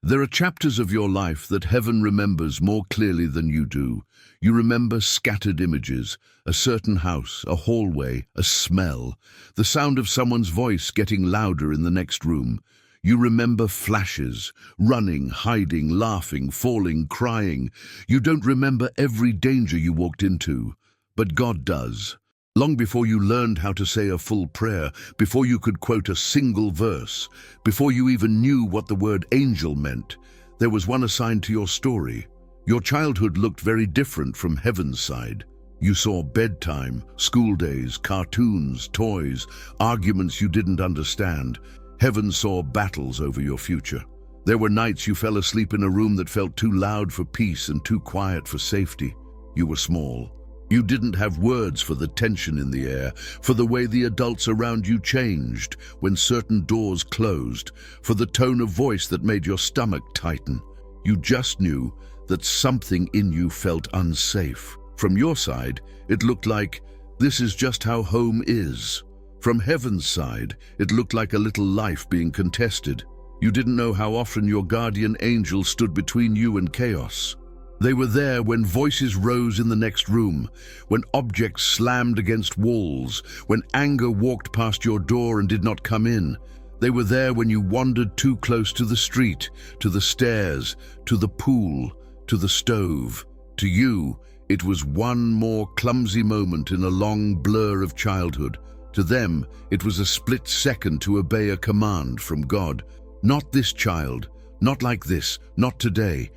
There are chapters of your life that heaven remembers more clearly than you do. You remember scattered images, a certain house, a hallway, a smell, the sound of someone's voice getting louder in the next room. You remember flashes, running, hiding, laughing, falling, crying. You don't remember every danger you walked into, but God does. Long before you learned how to say a full prayer, before you could quote a single verse, before you even knew what the word angel meant, there was one assigned to your story. Your childhood looked very different from heaven's side. You saw bedtime, school days, cartoons, toys, arguments you didn't understand. Heaven saw battles over your future. There were nights you fell asleep in a room that felt too loud for peace and too quiet for safety. You were small. You didn't have words for the tension in the air, for the way the adults around you changed when certain doors closed, for the tone of voice that made your stomach tighten. You just knew that something in you felt unsafe. From your side, it looked like, this is just how home is. From heaven's side, it looked like a little life being contested. You didn't know how often your guardian angel stood between you and chaos. They were there when voices rose in the next room, when objects slammed against walls, when anger walked past your door and did not come in. They were there when you wandered too close to the street, to the stairs, to the pool, to the stove. To you, it was one more clumsy moment in a long blur of childhood. To them, it was a split second to obey a command from God. Not this child, not like this, not today.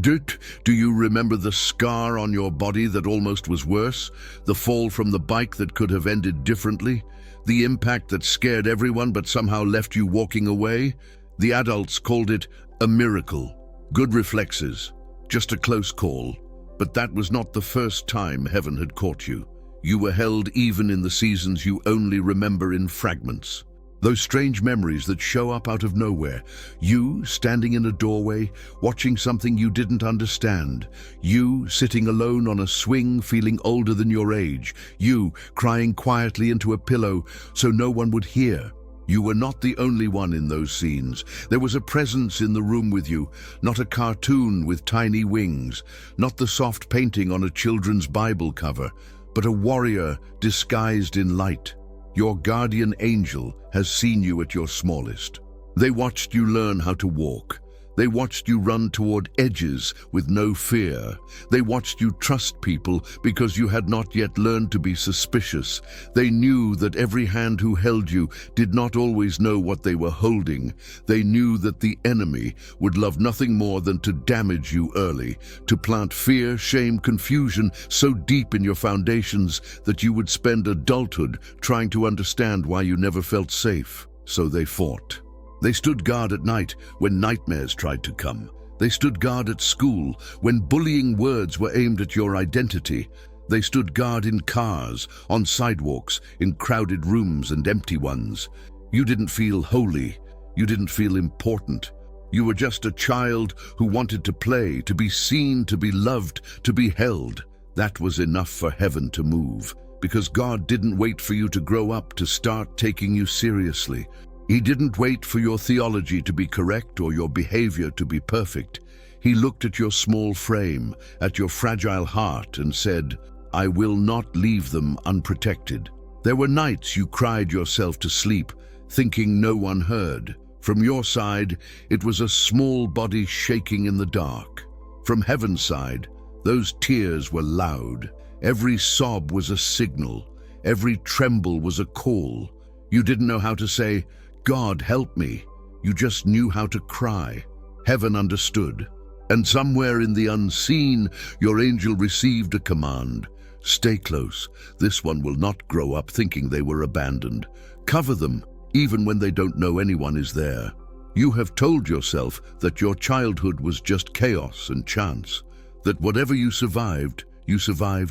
Do you remember the scar on your body that almost was worse? The fall from the bike that could have ended differently? The impact that scared everyone but somehow left you walking away? The adults called it a miracle. Good reflexes. Just a close call. But that was not the first time heaven had caught you. You were held even in the seasons you only remember in fragments. Those strange memories that show up out of nowhere. You standing in a doorway, watching something you didn't understand. You sitting alone on a swing, feeling older than your age. You crying quietly into a pillow so no one would hear. You were not the only one in those scenes. There was a presence in the room with you, not a cartoon with tiny wings, not the soft painting on a children's Bible cover, but a warrior disguised in light. Your guardian angel has seen you at your smallest. They watched you learn how to walk. They watched you run toward edges with no fear. They watched you trust people because you had not yet learned to be suspicious. They knew that every hand who held you did not always know what they were holding. They knew that the enemy would love nothing more than to damage you early, to plant fear, shame, confusion so deep in your foundations that you would spend adulthood trying to understand why you never felt safe. So they fought. They stood guard at night when nightmares tried to come. They stood guard at school when bullying words were aimed at your identity. They stood guard in cars, on sidewalks, in crowded rooms and empty ones. You didn't feel holy. You didn't feel important. You were just a child who wanted to play, to be seen, to be loved, to be held. That was enough for heaven to move, because God didn't wait for you to grow up to start taking you seriously. He didn't wait for your theology to be correct or your behavior to be perfect. He looked at your small frame, at your fragile heart, and said, I will not leave them unprotected. There were nights you cried yourself to sleep, thinking no one heard. From your side, it was a small body shaking in the dark. From heaven's side, those tears were loud. Every sob was a signal. Every tremble was a call. You didn't know how to say, God, help me. You just knew how to cry. Heaven understood. And somewhere in the unseen, your angel received a command. Stay close. This one will not grow up thinking they were abandoned. Cover them, even when they don't know anyone is there. You have told yourself that your childhood was just chaos and chance, that whatever you survived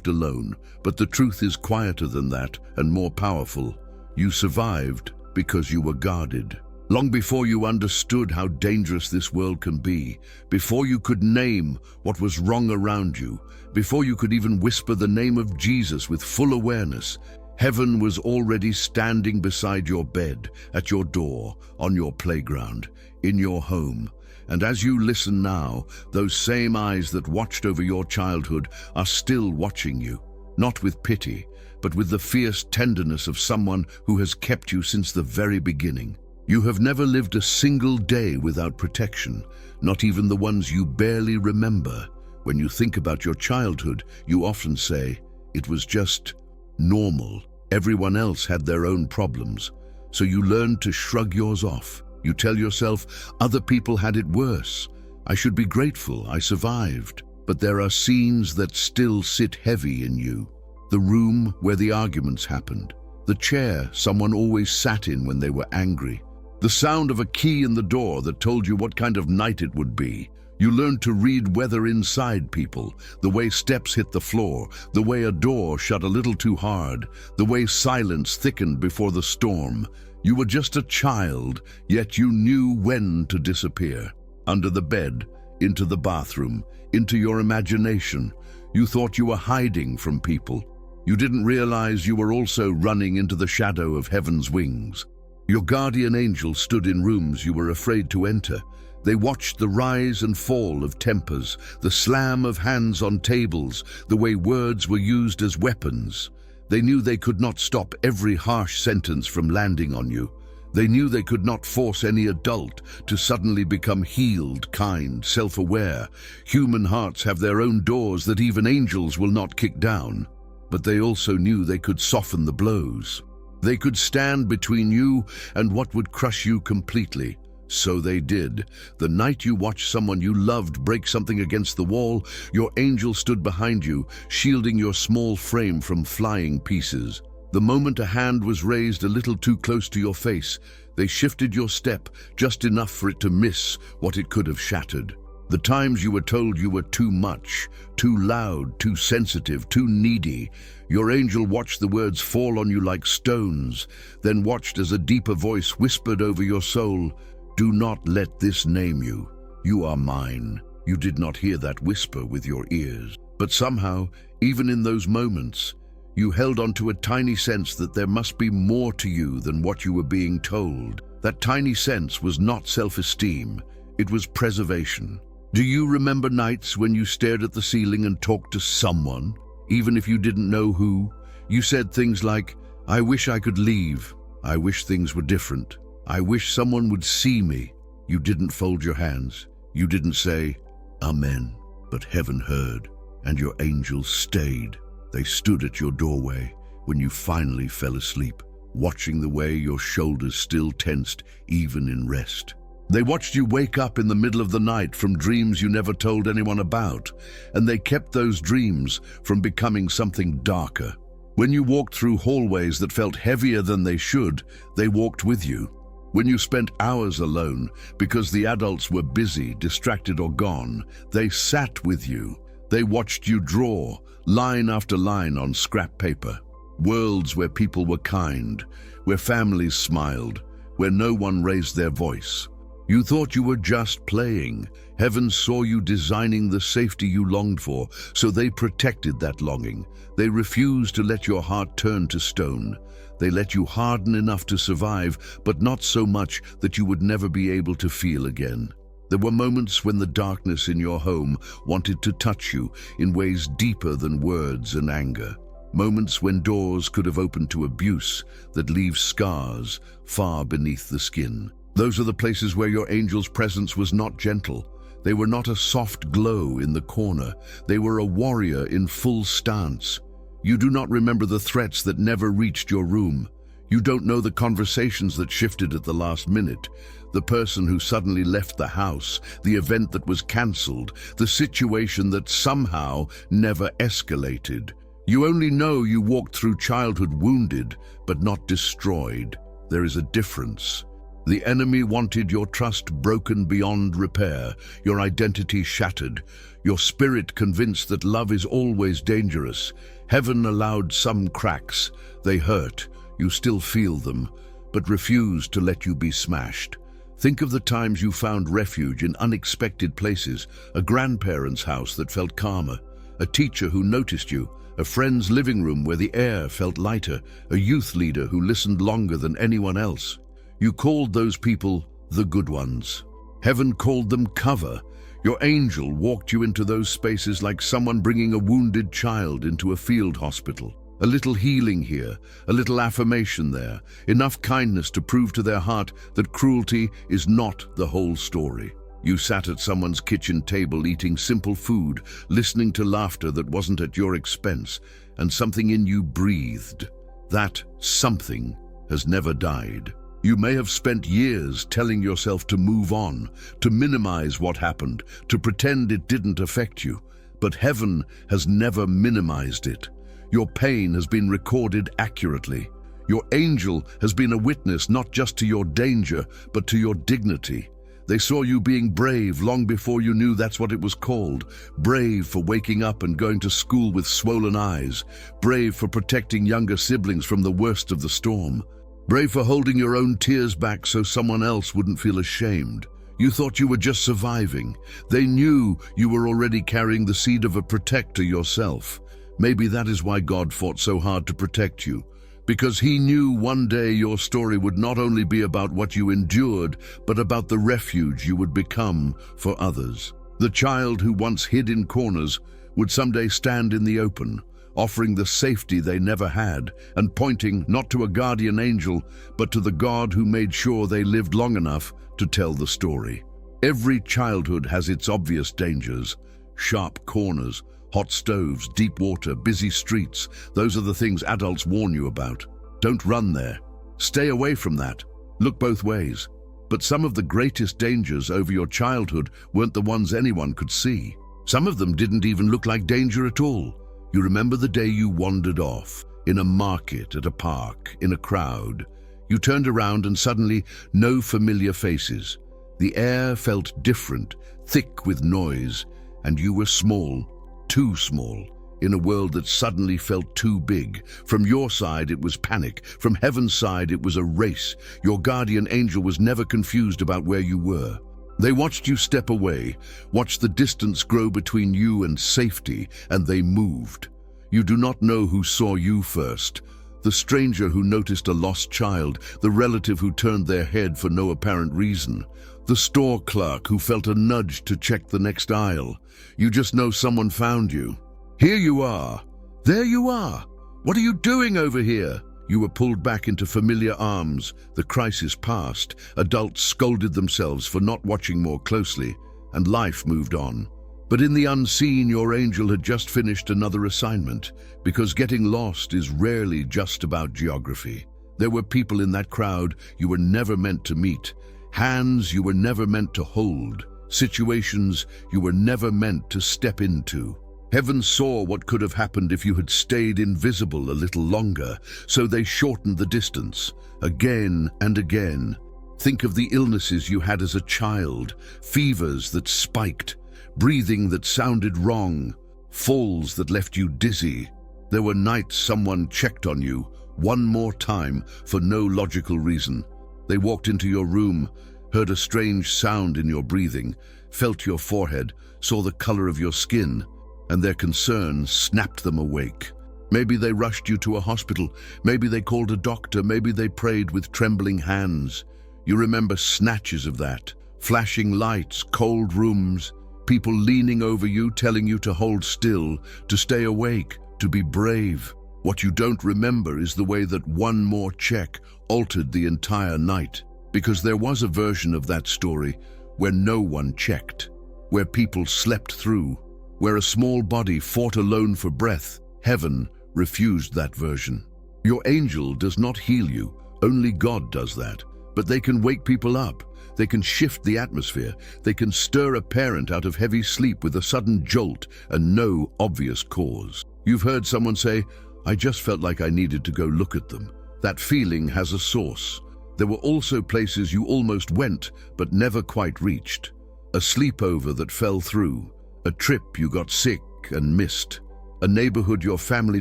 alone. But the truth is quieter than that and more powerful. You survived because you were guarded. Long before you understood how dangerous this world can be, before you could name what was wrong around you, before you could even whisper the name of Jesus with full awareness, heaven was already standing beside your bed, at your door, on your playground, in your home. And as you listen now, those same eyes that watched over your childhood are still watching you, not with pity, but with the fierce tenderness of someone who has kept you since the very beginning. You have never lived a single day without protection, not even the ones you barely remember. When you think about your childhood, you often say, it was just normal. Everyone else had their own problems. So you learned to shrug yours off. You tell yourself, other people had it worse. I should be grateful I survived. But there are scenes that still sit heavy in you. The room where the arguments happened. The chair someone always sat in when they were angry. The sound of a key in the door that told you what kind of night it would be. You learned to read weather inside people, the way steps hit the floor, the way a door shut a little too hard, the way silence thickened before the storm. You were just a child, yet you knew when to disappear. Under the bed, into the bathroom, into your imagination. You thought you were hiding from people. You didn't realize you were also running into the shadow of heaven's wings. Your guardian angel stood in rooms you were afraid to enter. They watched the rise and fall of tempers, the slam of hands on tables, the way words were used as weapons. They knew they could not stop every harsh sentence from landing on you. They knew they could not force any adult to suddenly become healed, kind, self-aware. Human hearts have their own doors that even angels will not kick down. But they also knew they could soften the blows. They could stand between you and what would crush you completely. So they did. The night you watched someone you loved break something against the wall, your angel stood behind you, shielding your small frame from flying pieces. The moment a hand was raised a little too close to your face, they shifted your step just enough for it to miss what it could have shattered. The times you were told you were too much, too loud, too sensitive, too needy, your angel watched the words fall on you like stones, then watched as a deeper voice whispered over your soul, "Do not let this name you. You are mine." You did not hear that whisper with your ears. But somehow, even in those moments, you held on to a tiny sense that there must be more to you than what you were being told. That tiny sense was not self-esteem, it was preservation. Do you remember nights when you stared at the ceiling and talked to someone, even if you didn't know who? You said things like, "I wish I could leave. I wish things were different. I wish someone would see me." You didn't fold your hands. You didn't say, "Amen." But heaven heard, and your angels stayed. They stood at your doorway when you finally fell asleep, watching the way your shoulders still tensed even in rest. They watched you wake up in the middle of the night from dreams you never told anyone about, and they kept those dreams from becoming something darker. When you walked through hallways that felt heavier than they should, they walked with you. When you spent hours alone because the adults were busy, distracted, or gone, they sat with you. They watched you draw, line after line on scrap paper. Worlds where people were kind, where families smiled, where no one raised their voice. You thought you were just playing. Heaven saw you designing the safety you longed for, so they protected that longing. They refused to let your heart turn to stone. They let you harden enough to survive, but not so much that you would never be able to feel again. There were moments when the darkness in your home wanted to touch you in ways deeper than words and anger. Moments when doors could have opened to abuse that leave scars far beneath the skin. Those are the places where your angel's presence was not gentle. They were not a soft glow in the corner. They were a warrior in full stance. You do not remember the threats that never reached your room. You don't know the conversations that shifted at the last minute, the person who suddenly left the house, the event that was cancelled, the situation that somehow never escalated. You only know you walked through childhood wounded, but not destroyed. There is a difference. The enemy wanted your trust broken beyond repair, your identity shattered, your spirit convinced that love is always dangerous. Heaven allowed some cracks. They hurt. You still feel them, but refused to let you be smashed. Think of the times you found refuge in unexpected places, a grandparent's house that felt calmer, a teacher who noticed you, a friend's living room where the air felt lighter, a youth leader who listened longer than anyone else. You called those people the good ones. Heaven called them cover. Your angel walked you into those spaces like someone bringing a wounded child into a field hospital. A little healing here, a little affirmation there, enough kindness to prove to their heart that cruelty is not the whole story. You sat at someone's kitchen table eating simple food, listening to laughter that wasn't at your expense, and something in you breathed. That something has never died. You may have spent years telling yourself to move on, to minimize what happened, to pretend it didn't affect you, but heaven has never minimized it. Your pain has been recorded accurately. Your angel has been a witness not just to your danger, but to your dignity. They saw you being brave long before you knew that's what it was called. Brave for waking up and going to school with swollen eyes. Brave for protecting younger siblings from the worst of the storm. Brave for holding your own tears back so someone else wouldn't feel ashamed. You thought you were just surviving. They knew you were already carrying the seed of a protector yourself. Maybe that is why God fought so hard to protect you. Because he knew one day your story would not only be about what you endured, but about the refuge you would become for others. The child who once hid in corners would someday stand in the open, offering the safety they never had, and pointing not to a guardian angel, but to the God who made sure they lived long enough to tell the story. Every childhood has its obvious dangers: sharp corners, hot stoves, deep water, busy streets. Those are the things adults warn you about. Don't run there. Stay away from that. Look both ways. But some of the greatest dangers over your childhood weren't the ones anyone could see. Some of them didn't even look like danger at all. You remember the day you wandered off, in a market, at a park, in a crowd. You turned around and suddenly no familiar faces. The air felt different, thick with noise, and you were small, too small, in a world that suddenly felt too big. From your side, it was panic. From heaven's side, it was a race. Your guardian angel was never confused about where you were. They watched you step away, watched the distance grow between you and safety, and they moved. You do not know who saw you first. The stranger who noticed a lost child, the relative who turned their head for no apparent reason, the store clerk who felt a nudge to check the next aisle. You just know someone found you. Here you are. There you are. What are you doing over here? You were pulled back into familiar arms. The crisis passed. Adults scolded themselves for not watching more closely, and life moved on. But in the unseen, your angel had just finished another assignment, because getting lost is rarely just about geography. There were people in that crowd you were never meant to meet, hands you were never meant to hold, situations you were never meant to step into. Heaven saw what could have happened if you had stayed invisible a little longer, so they shortened the distance, again and again. Think of the illnesses you had as a child, fevers that spiked, breathing that sounded wrong, falls that left you dizzy. There were nights someone checked on you one more time for no logical reason. They walked into your room, heard a strange sound in your breathing, felt your forehead, saw the color of your skin, and their concern snapped them awake. Maybe they rushed you to a hospital, maybe they called a doctor, maybe they prayed with trembling hands. You remember snatches of that, flashing lights, cold rooms, people leaning over you, telling you to hold still, to stay awake, to be brave. What you don't remember is the way that one more check altered the entire night. Because there was a version of that story where no one checked, where people slept through, where a small body fought alone for breath. Heaven refused that version. Your angel does not heal you, only God does that. But they can wake people up, they can shift the atmosphere, they can stir a parent out of heavy sleep with a sudden jolt and no obvious cause. You've heard someone say, "I just felt like I needed to go look at them." That feeling has a source. There were also places you almost went, but never quite reached. A sleepover that fell through, a trip you got sick and missed, a neighborhood your family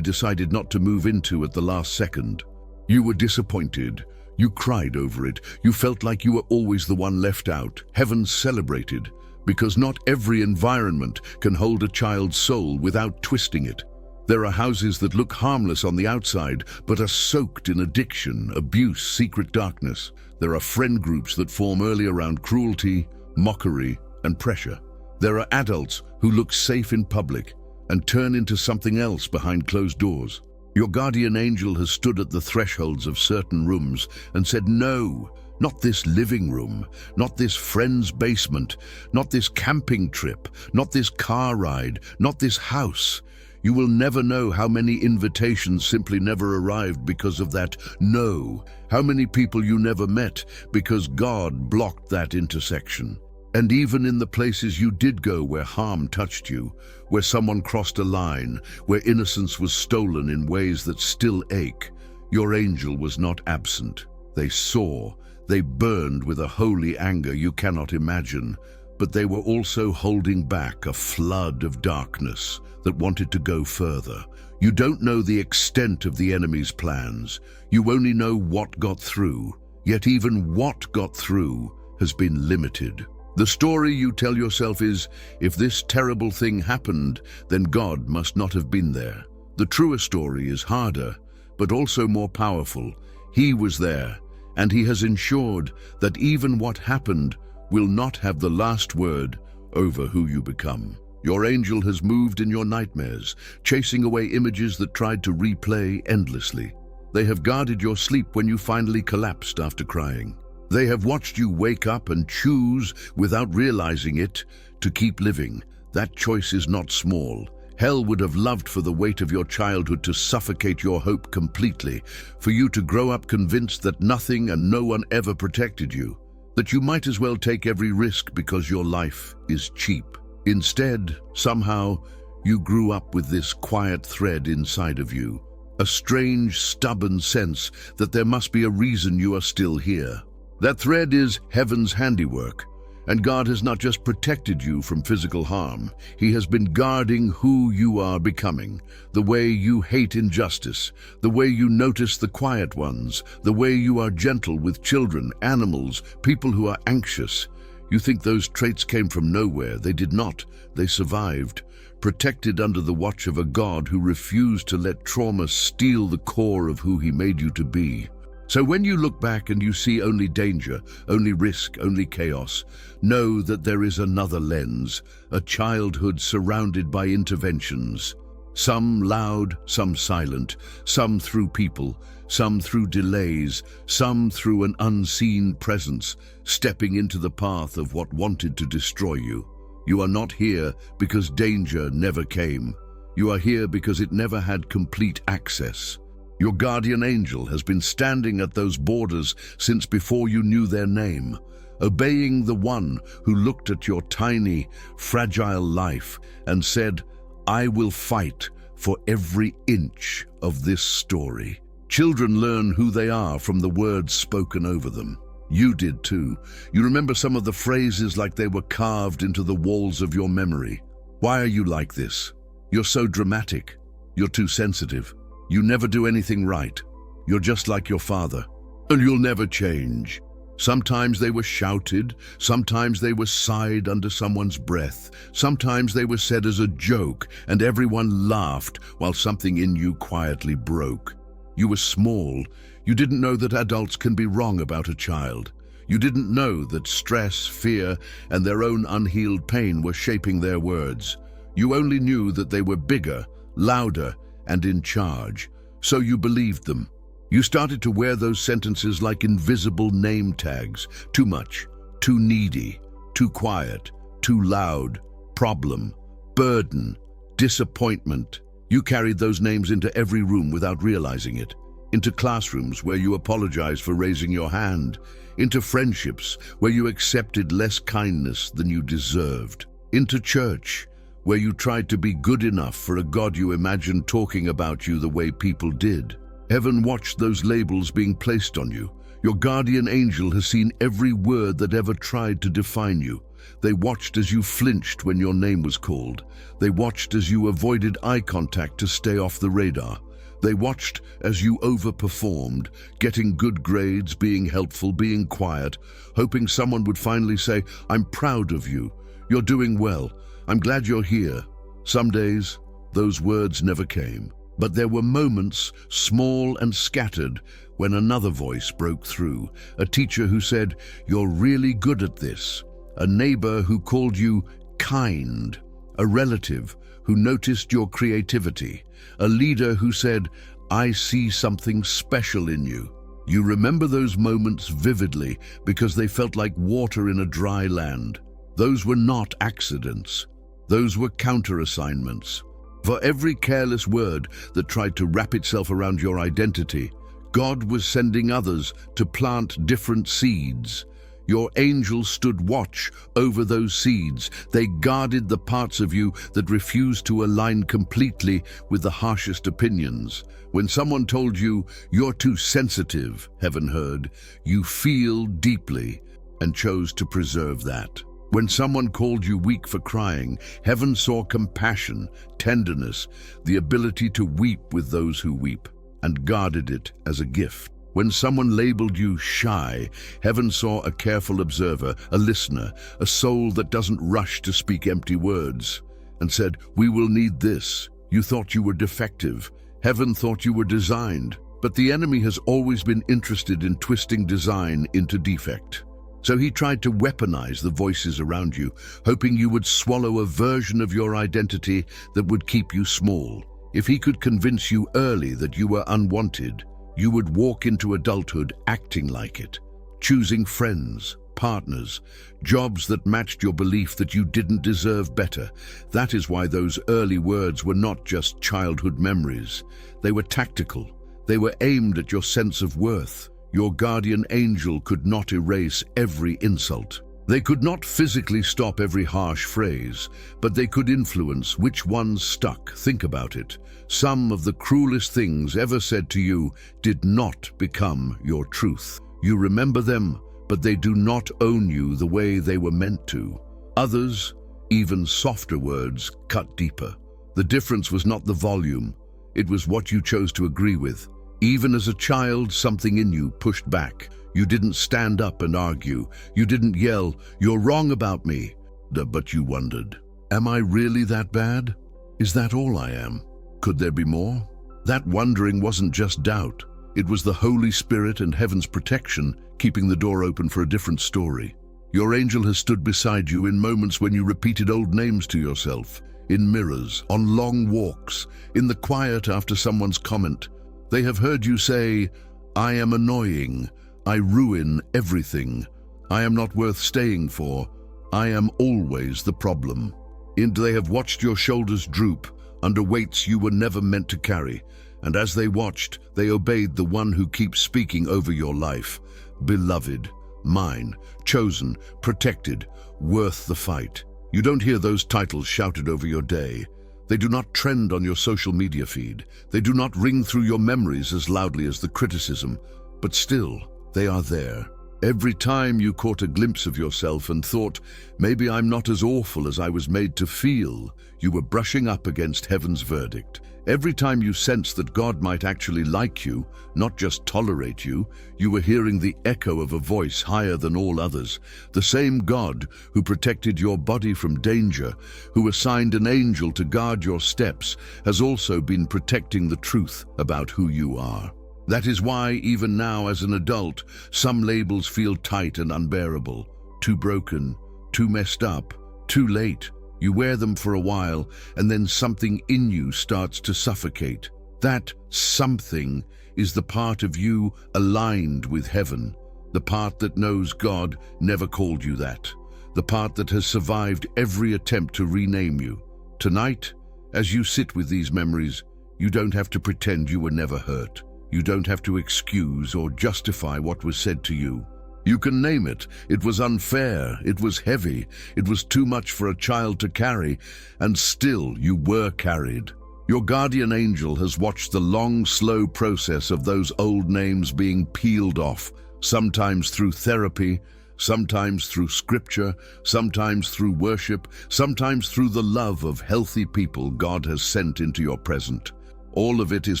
decided not to move into at the last second. You were disappointed. You cried over it. You felt like you were always the one left out. Heaven celebrated, because not every environment can hold a child's soul without twisting it. There are houses that look harmless on the outside, but are soaked in addiction, abuse, secret darkness. There are friend groups that form early around cruelty, mockery, and pressure. There are adults who look safe in public and turn into something else behind closed doors. Your guardian angel has stood at the thresholds of certain rooms and said, "No, not this living room, not this friend's basement, not this camping trip, not this car ride, not this house." You will never know how many invitations simply never arrived because of that no. How many people you never met because God blocked that intersection. And even in the places you did go where harm touched you, where someone crossed a line, where innocence was stolen in ways that still ache, your angel was not absent. They saw, they burned with a holy anger you cannot imagine, but they were also holding back a flood of darkness that wanted to go further. You don't know the extent of the enemy's plans. You only know what got through, yet even what got through has been limited. The story you tell yourself is, if this terrible thing happened, then God must not have been there. The truer story is harder, but also more powerful. He was there, and he has ensured that even what happened will not have the last word over who you become. Your angel has moved in your nightmares, chasing away images that tried to replay endlessly. They have guarded your sleep when you finally collapsed after crying. They have watched you wake up and choose, without realizing it, to keep living. That choice is not small. Hell would have loved for the weight of your childhood to suffocate your hope completely, for you to grow up convinced that nothing and no one ever protected you, that you might as well take every risk because your life is cheap. Instead, somehow, you grew up with this quiet thread inside of you, a strange, stubborn sense that there must be a reason you are still here. That thread is heaven's handiwork, and God has not just protected you from physical harm, He has been guarding who you are becoming, the way you hate injustice, the way you notice the quiet ones, the way you are gentle with children, animals, people who are anxious. You think those traits came from nowhere. They did not. They survived, protected under the watch of a God who refused to let trauma steal the core of who He made you to be. So when you look back and you see only danger, only risk, only chaos, know that there is another lens, a childhood surrounded by interventions. Some loud, some silent, some through people, some through delays, some through an unseen presence, stepping into the path of what wanted to destroy you. You are not here because danger never came. You are here because it never had complete access. Your guardian angel has been standing at those borders since before you knew their name, obeying the one who looked at your tiny, fragile life and said, "I will fight for every inch of this story." Children learn who they are from the words spoken over them. You did too. You remember some of the phrases like they were carved into the walls of your memory. Why are you like this? You're so dramatic. You're too sensitive. You never do anything right. You're just like your father. And you'll never change. Sometimes they were shouted, sometimes they were sighed under someone's breath, sometimes they were said as a joke and everyone laughed while something in you quietly broke. You were small. You didn't know that adults can be wrong about a child. You didn't know that stress, fear, and their own unhealed pain were shaping their words. You only knew that they were bigger, louder, and in charge. So you believed them. You started to wear those sentences like invisible name tags. Too much, too needy, too quiet, too loud, problem, burden, disappointment. You carried those names into every room without realizing it. Into classrooms where you apologized for raising your hand. Into friendships where you accepted less kindness than you deserved. Into church where you tried to be good enough for a God you imagined talking about you the way people did. Heaven watched those labels being placed on you. Your guardian angel has seen every word that ever tried to define you. They watched as you flinched when your name was called. They watched as you avoided eye contact to stay off the radar. They watched as you overperformed, getting good grades, being helpful, being quiet, hoping someone would finally say, "I'm proud of you. You're doing well. I'm glad you're here." Some days, those words never came. But there were moments, small and scattered, when another voice broke through, a teacher who said, "You're really good at this." a neighbor who called you kind, a relative who noticed your creativity, a leader who said, "I see something special in you." You remember those moments vividly because they felt like water in a dry land. Those were not accidents. Those were counter-assignments. For every careless word that tried to wrap itself around your identity, God was sending others to plant different seeds. Your angels stood watch over those seeds. They guarded the parts of you that refused to align completely with the harshest opinions. When someone told you, "You're too sensitive," heaven heard, "You feel deeply," and chose to preserve that. When someone called you weak for crying, heaven saw compassion, tenderness, the ability to weep with those who weep, and guarded it as a gift. When someone labeled you shy, heaven saw a careful observer, a listener, a soul that doesn't rush to speak empty words, and said, "We will need this." You thought you were defective. Heaven thought you were designed. But the enemy has always been interested in twisting design into defect. So he tried to weaponize the voices around you, hoping you would swallow a version of your identity that would keep you small. If he could convince you early that you were unwanted, you would walk into adulthood acting like it, choosing friends, partners, jobs that matched your belief that you didn't deserve better. That is why those early words were not just childhood memories. They were tactical. They were aimed at your sense of worth. Your guardian angel could not erase every insult. They could not physically stop every harsh phrase, but they could influence which ones stuck. Think about it. Some of the cruelest things ever said to you did not become your truth. You remember them, but they do not own you the way they were meant to. Others, even softer words, cut deeper. The difference was not the volume, it was what you chose to agree with. Even as a child, something in you pushed back. You didn't stand up and argue. You didn't yell, "You're wrong about me." But you wondered, am I really that bad? Is that all I am? Could there be more? That wondering wasn't just doubt. It was the Holy Spirit and heaven's protection keeping the door open for a different story. Your angel has stood beside you in moments when you repeated old names to yourself, in mirrors, on long walks, in the quiet after someone's comment. They have heard you say, "I am annoying. I ruin everything. I am not worth staying for. I am always the problem." And they have watched your shoulders droop under weights you were never meant to carry. And as they watched, they obeyed the one who keeps speaking over your life. Beloved, mine, chosen, protected, worth the fight. You don't hear those titles shouted over your day. They do not trend on your social media feed. They do not ring through your memories as loudly as the criticism. But still, they are there. Every time you caught a glimpse of yourself and thought, maybe I'm not as awful as I was made to feel, you were brushing up against heaven's verdict. Every time you sensed that God might actually like you, not just tolerate you, you were hearing the echo of a voice higher than all others. The same God who protected your body from danger, who assigned an angel to guard your steps, has also been protecting the truth about who you are. That is why, even now as an adult, some labels feel tight and unbearable. Too broken, too messed up, too late. You wear them for a while, and then something in you starts to suffocate. That something is the part of you aligned with heaven, the part that knows God never called you that, the part that has survived every attempt to rename you. Tonight, as you sit with these memories, you don't have to pretend you were never hurt. You don't have to excuse or justify what was said to you. You can name it. It was unfair, it was heavy, it was too much for a child to carry, and still you were carried. Your guardian angel has watched the long, slow process of those old names being peeled off, sometimes through therapy, sometimes through scripture, sometimes through worship, sometimes through the love of healthy people God has sent into your present. All of it is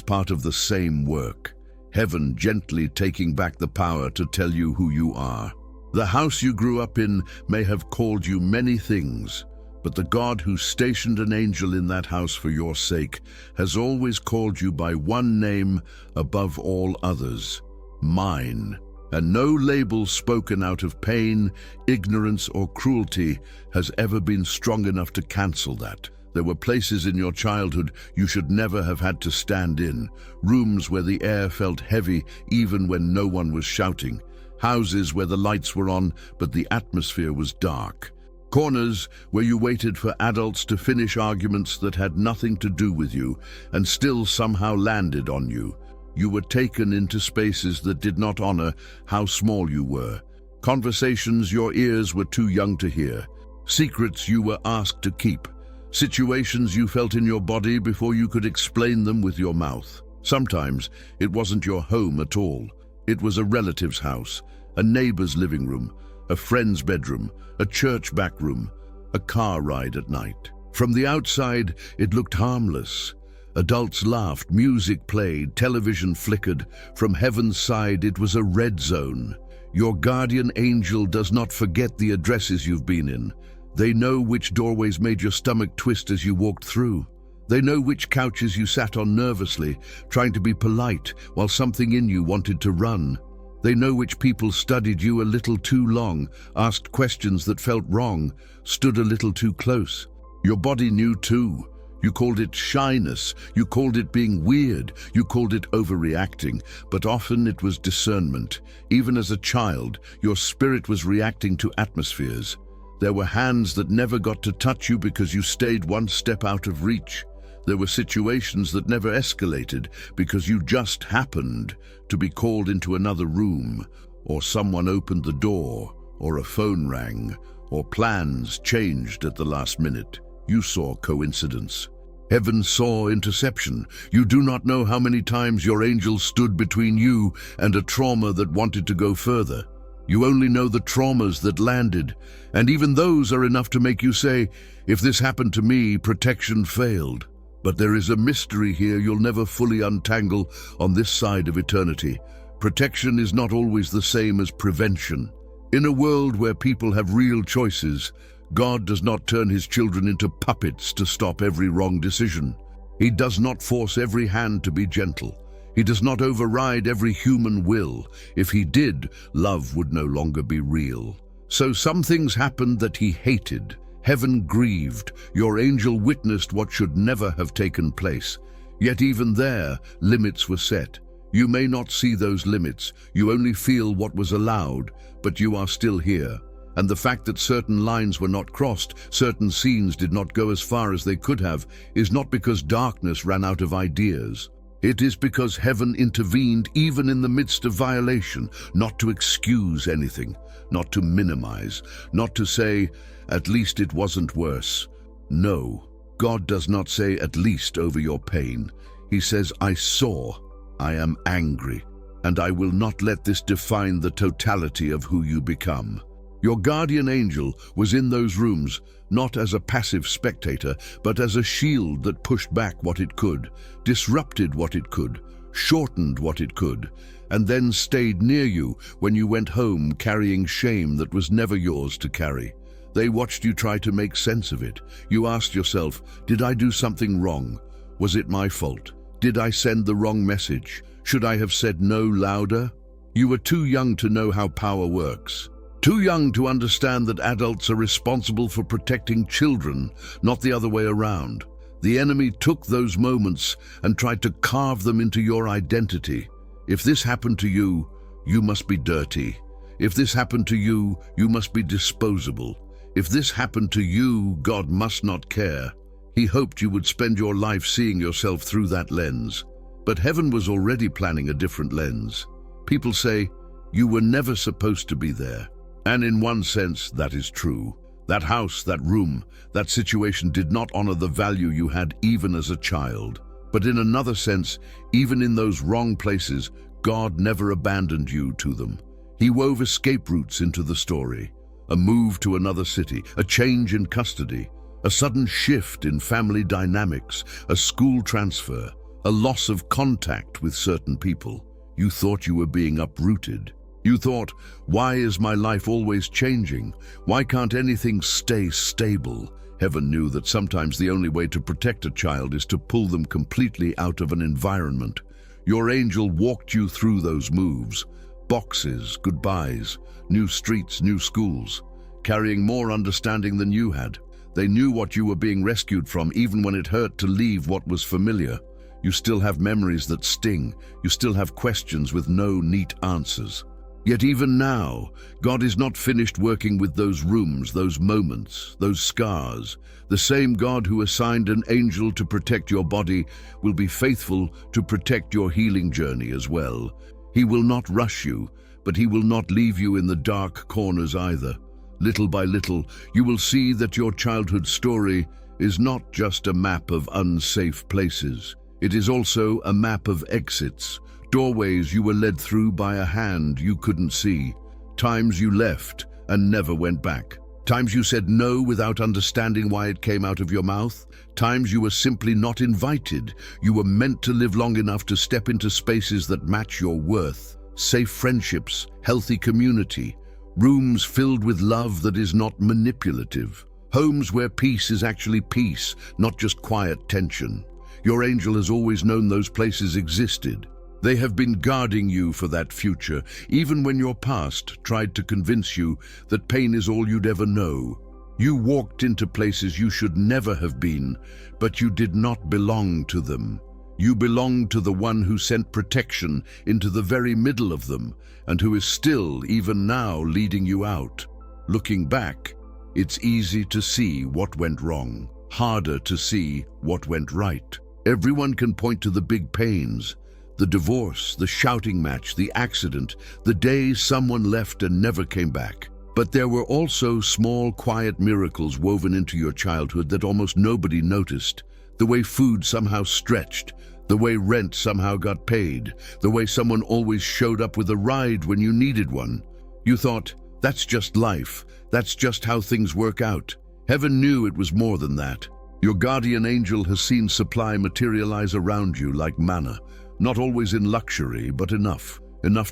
part of the same work. Heaven gently taking back the power to tell you who you are. The house you grew up in may have called you many things, but the God who stationed an angel in that house for your sake has always called you by one name above all others, mine. and no label spoken out of pain, ignorance, or cruelty has ever been strong enough to cancel that. There were places in your childhood you should never have had to stand in, rooms where the air felt heavy even when no one was shouting, houses where the lights were on but the atmosphere was dark, corners where you waited for adults to finish arguments that had nothing to do with you and still somehow landed on you. You were taken into spaces that did not honor how small you were, conversations your ears were too young to hear, secrets you were asked to keep, situations you felt in your body before you could explain them with your mouth. Sometimes it wasn't your home at all. It was a relative's house, a neighbor's living room, a friend's bedroom, a church back room, a car ride at night. From the outside, it looked harmless. Adults laughed, music played, television flickered. From heaven's side, it was a red zone. Your guardian angel does not forget the addresses you've been in. They know which doorways made your stomach twist as you walked through. They know which couches you sat on nervously, trying to be polite while something in you wanted to run. They know which people studied you a little too long, asked questions that felt wrong, stood a little too close. Your body knew too. You called it shyness, you called it being weird, you called it overreacting, but often it was discernment. Even as a child, your spirit was reacting to atmospheres. There were hands that never got to touch you because you stayed one step out of reach. There were situations that never escalated because you just happened to be called into another room, or someone opened the door, or a phone rang, or plans changed at the last minute. You saw coincidence. Heaven saw interception. You do not know how many times your angel stood between you and a trauma that wanted to go further. You only know the traumas that landed, and even those are enough to make you say, if this happened to me, protection failed. But there is a mystery here you'll never fully untangle on this side of eternity. Protection is not always the same as prevention. In a world where people have real choices, God does not turn his children into puppets to stop every wrong decision. He does not force every hand to be gentle. He does not override every human will. If he did, love would no longer be real. So some things happened that he hated. Heaven grieved. Your angel witnessed what should never have taken place. Yet even there, limits were set. You may not see those limits. You only feel what was allowed, but you are still here. And the fact that certain lines were not crossed, certain scenes did not go as far as they could have, is not because darkness ran out of ideas. It is because heaven intervened even in the midst of violation, not to excuse anything, not to minimize, not to say, at least it wasn't worse. No, God does not say at least over your pain. He says, I saw, I am angry, and I will not let this define the totality of who you become. Your guardian angel was in those rooms, not as a passive spectator, but as a shield that pushed back what it could, disrupted what it could, shortened what it could, and then stayed near you when you went home carrying shame that was never yours to carry. They watched you try to make sense of it. You asked yourself, did I do something wrong? Was it my fault? Did I send the wrong message? Should I have said no louder? You were too young to know how power works. Too young to understand that adults are responsible for protecting children, not the other way around. The enemy took those moments and tried to carve them into your identity. If this happened to you, you must be dirty. If this happened to you, you must be disposable. If this happened to you, God must not care. He hoped you would spend your life seeing yourself through that lens. But heaven was already planning a different lens. People say, you were never supposed to be there. And in one sense, that is true. That house, that room, that situation did not honor the value you had even as a child. But in another sense, even in those wrong places, God never abandoned you to them. He wove escape routes into the story. A move to another city, a change in custody, a sudden shift in family dynamics, a school transfer, a loss of contact with certain people. You thought you were being uprooted. You thought, why is my life always changing? Why can't anything stay stable? Heaven knew that sometimes the only way to protect a child is to pull them completely out of an environment. Your angel walked you through those moves, Boxes, goodbyes, new streets, new schools, carrying more understanding than you had. They knew what you were being rescued from, even when it hurt to leave what was familiar. You still have memories that sting. You still have questions with no neat answers. Yet even now, God is not finished working with those rooms, those moments, those scars. The same God who assigned an angel to protect your body will be faithful to protect your healing journey as well. He will not rush you, but he will not leave you in the dark corners either. Little by little, you will see that your childhood story is not just a map of unsafe places. It is also a map of exits, doorways you were led through by a hand you couldn't see, times you left and never went back, times you said no without understanding why it came out of your mouth, times you were simply not invited. You were meant to live long enough to step into spaces that match your worth, safe friendships, healthy community, rooms filled with love that is not manipulative, homes where peace is actually peace, not just quiet tension. Your angel has always known those places existed. They have been guarding you for that future, even when your past tried to convince you that pain is all you'd ever know. You walked into places you should never have been, but you did not belong to them. You belonged to the one who sent protection into the very middle of them, and who is still, even now, leading you out. Looking back, it's easy to see what went wrong, harder to see what went right. Everyone can point to the big pains, the divorce, the shouting match, the accident, the day someone left and never came back. But there were also small, quiet miracles woven into your childhood that almost nobody noticed. The way food somehow stretched, the way rent somehow got paid, the way someone always showed up with a ride when you needed one. You thought, that's just life, that's just how things work out. Heaven knew it was more than that. Your guardian angel has seen supply materialize around you like manna, not always in luxury, but enough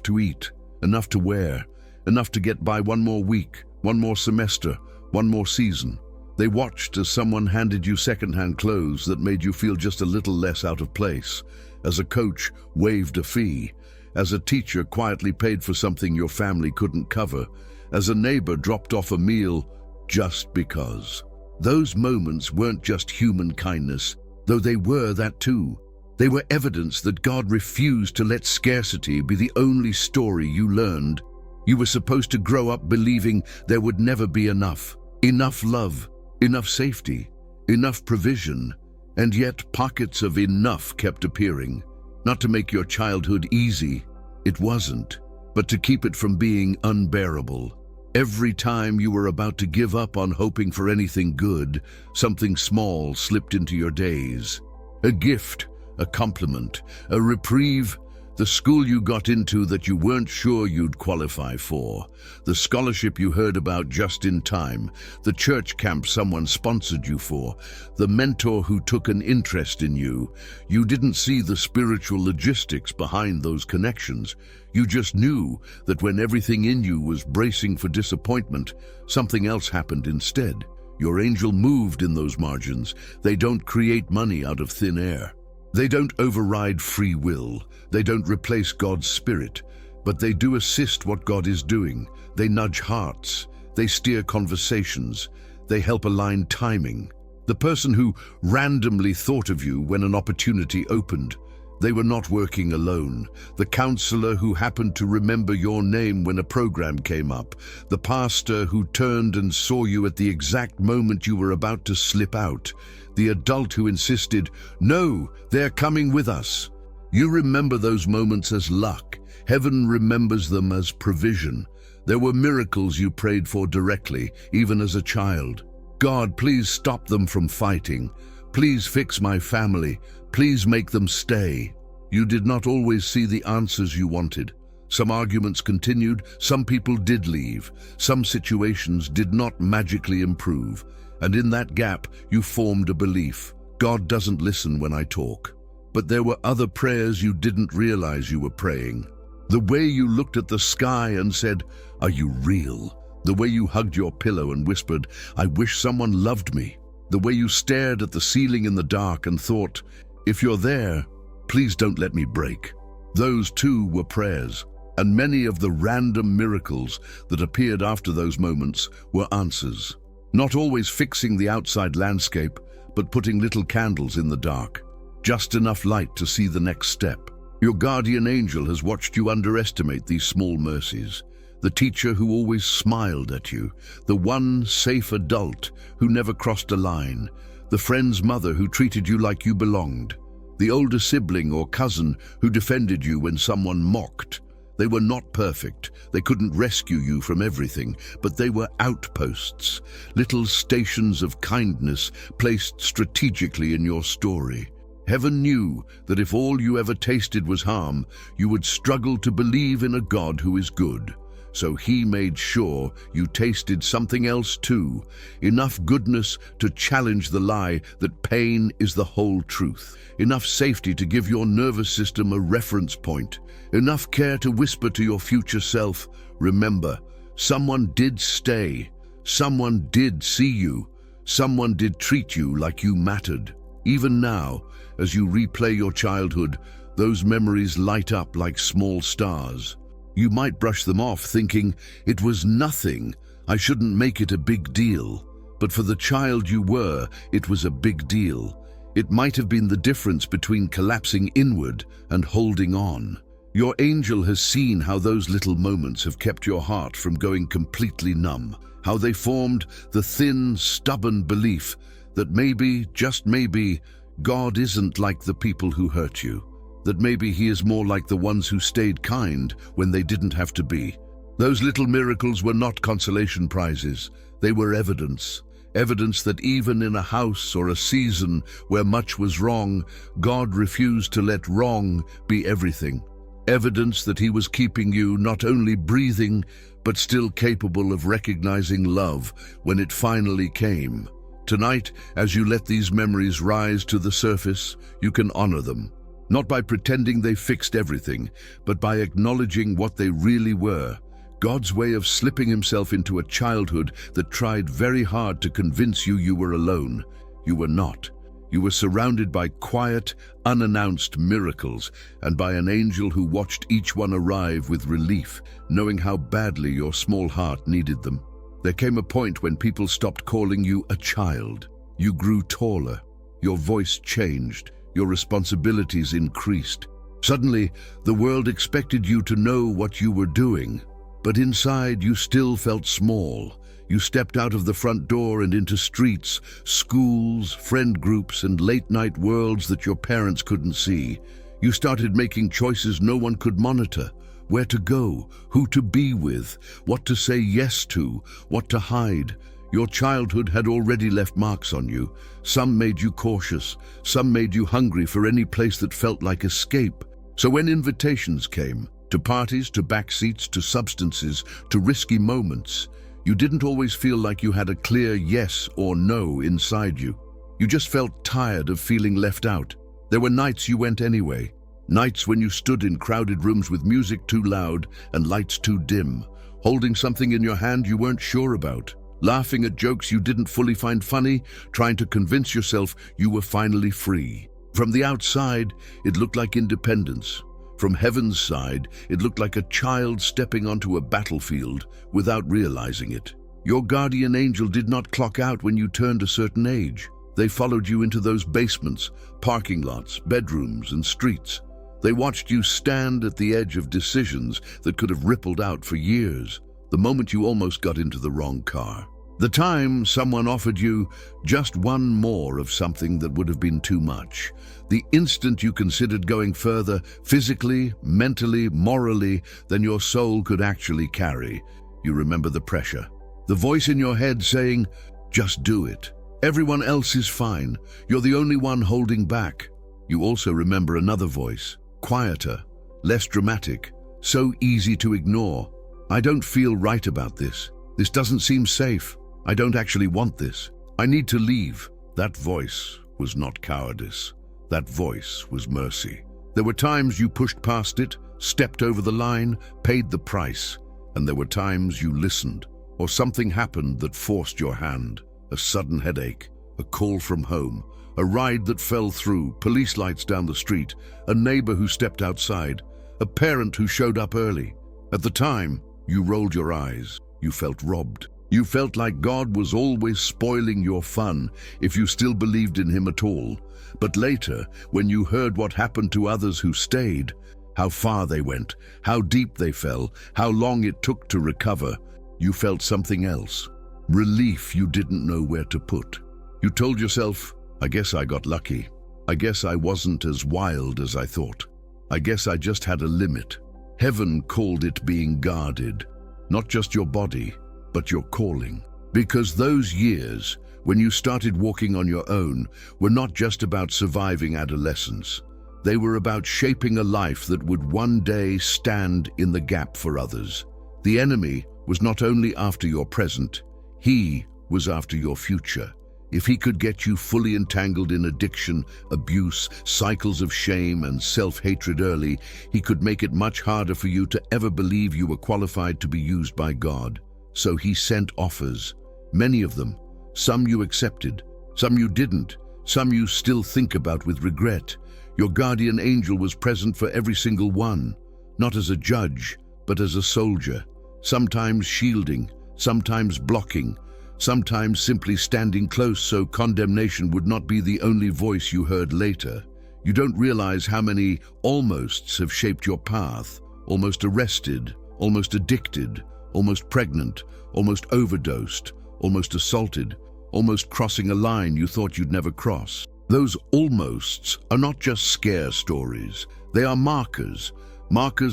to eat, enough to wear, enough to get by one more week, one more semester, one more season. They watched as someone handed you secondhand clothes that made you feel just a little less out of place, as a coach waived a fee, as a teacher quietly paid for something your family couldn't cover, as a neighbor dropped off a meal just because. Those moments weren't just human kindness, though they were that too. They were evidence that God refused to let scarcity be the only story you learned. You were supposed to grow up believing there would never be enough love, enough safety, enough provision, and yet pockets of enough kept appearing. Not to make your childhood easy, it wasn't, but to keep it from being unbearable. Every time you were about to give up on hoping for anything good, something small slipped into your days. A gift, a compliment, a reprieve, the school you got into that you weren't sure you'd qualify for, the scholarship you heard about just in time, the church camp someone sponsored you for, the mentor who took an interest in you. You didn't see the spiritual logistics behind those connections. You just knew that when everything in you was bracing for disappointment, something else happened instead. Your angel moved in those margins. They don't create money out of thin air. They don't override free will. They don't replace God's spirit, but they do assist what God is doing. They nudge hearts. They steer conversations. They help align timing. The person who randomly thought of you when an opportunity opened, they were not working alone. The counselor who happened to remember your name when a program came up. The pastor who turned and saw you at the exact moment you were about to slip out. The adult who insisted, "No, they're coming with us." You remember those moments as luck. Heaven remembers them as provision. There were miracles you prayed for directly, even as a child. God, please stop them from fighting. Please fix my family. Please make them stay. You did not always see the answers you wanted. Some arguments continued, some people did leave, some situations did not magically improve. And in that gap, you formed a belief. God doesn't listen when I talk. But there were other prayers you didn't realize you were praying. The way you looked at the sky and said, "Are you real?" The way you hugged your pillow and whispered, "I wish someone loved me." The way you stared at the ceiling in the dark and thought, "If you're there, please don't let me break." Those too were prayers. And many of the random miracles that appeared after those moments were answers. Not always fixing the outside landscape, but putting little candles in the dark. Just enough light to see the next step. Your guardian angel has watched you underestimate these small mercies. The teacher who always smiled at you. The one safe adult who never crossed a line. The friend's mother who treated you like you belonged. The older sibling or cousin who defended you when someone mocked. They were not perfect. They couldn't rescue you from everything, but they were outposts, little stations of kindness placed strategically in your story. Heaven knew that if all you ever tasted was harm, you would struggle to believe in a God who is good. So he made sure you tasted something else too, enough goodness to challenge the lie that pain is the whole truth, enough safety to give your nervous system a reference point, enough care to whisper to your future self, remember, someone did stay, someone did see you, someone did treat you like you mattered. Even now, as you replay your childhood, those memories light up like small stars. You might brush them off thinking, it was nothing, I shouldn't make it a big deal. But for the child you were, it was a big deal. It might have been the difference between collapsing inward and holding on. Your angel has seen how those little moments have kept your heart from going completely numb, how they formed the thin, stubborn belief that maybe, just maybe, God isn't like the people who hurt you. That maybe he is more like the ones who stayed kind when they didn't have to be. Those little miracles were not consolation prizes. They were evidence. Evidence that even in a house or a season where much was wrong, God refused to let wrong be everything. Evidence that he was keeping you not only breathing, but still capable of recognizing love when it finally came. Tonight, as you let these memories rise to the surface, you can honor them. Not by pretending they fixed everything, but by acknowledging what they really were. God's way of slipping himself into a childhood that tried very hard to convince you you were alone. You were not. You were surrounded by quiet, unannounced miracles, and by an angel who watched each one arrive with relief, knowing how badly your small heart needed them. There came a point when people stopped calling you a child. You grew taller. Your voice changed. Your responsibilities increased. Suddenly, the world expected you to know what you were doing. But inside, you still felt small. You stepped out of the front door and into streets, schools, friend groups, and late-night worlds that your parents couldn't see. You started making choices no one could monitor. Where to go, who to be with, what to say yes to, what to hide. Your childhood had already left marks on you. Some made you cautious, some made you hungry for any place that felt like escape. So when invitations came, to parties, to backseats, to substances, to risky moments, you didn't always feel like you had a clear yes or no inside you. You just felt tired of feeling left out. There were nights you went anyway. Nights when you stood in crowded rooms with music too loud and lights too dim, holding something in your hand you weren't sure about, laughing at jokes you didn't fully find funny, trying to convince yourself you were finally free. From the outside, it looked like independence. From heaven's side, it looked like a child stepping onto a battlefield without realizing it. Your guardian angel did not clock out when you turned a certain age. They followed you into those basements, parking lots, bedrooms, and streets. They watched you stand at the edge of decisions that could have rippled out for years, the moment you almost got into the wrong car. The time someone offered you just one more of something that would have been too much. The instant you considered going further, physically, mentally, morally, than your soul could actually carry. You remember the pressure. The voice in your head saying, just do it. Everyone else is fine. You're the only one holding back. You also remember another voice. Quieter, less dramatic, so easy to ignore. I don't feel right about this. This doesn't seem safe. I don't actually want this. I need to leave. That voice was not cowardice. That voice was mercy. There were times you pushed past it, stepped over the line, paid the price. And there were times you listened, or something happened that forced your hand. A sudden headache, a call from home, a ride that fell through, police lights down the street, a neighbor who stepped outside, a parent who showed up early. At the time, you rolled your eyes. You felt robbed. You felt like God was always spoiling your fun if you still believed in him at all. But later, when you heard what happened to others who stayed, how far they went, how deep they fell, how long it took to recover, you felt something else. Relief you didn't know where to put. You told yourself, I guess I got lucky. I guess I wasn't as wild as I thought. I guess I just had a limit. Heaven called it being guarded, not just your body, but your calling. Because those years, when you started walking on your own, were not just about surviving adolescence. They were about shaping a life that would one day stand in the gap for others. The enemy was not only after your present, he was after your future. If he could get you fully entangled in addiction, abuse, cycles of shame and self-hatred early, he could make it much harder for you to ever believe you were qualified to be used by God. So he sent offers, many of them. Some you accepted, some you didn't, some you still think about with regret. Your guardian angel was present for every single one, not as a judge, but as a soldier, sometimes shielding, sometimes blocking, sometimes simply standing close so condemnation would not be the only voice you heard later. You don't realize how many almosts have shaped your path. Almost arrested, almost addicted, almost pregnant, almost overdosed, almost assaulted, almost crossing a line you thought you'd never cross. Those almosts are not just scare stories. They are markers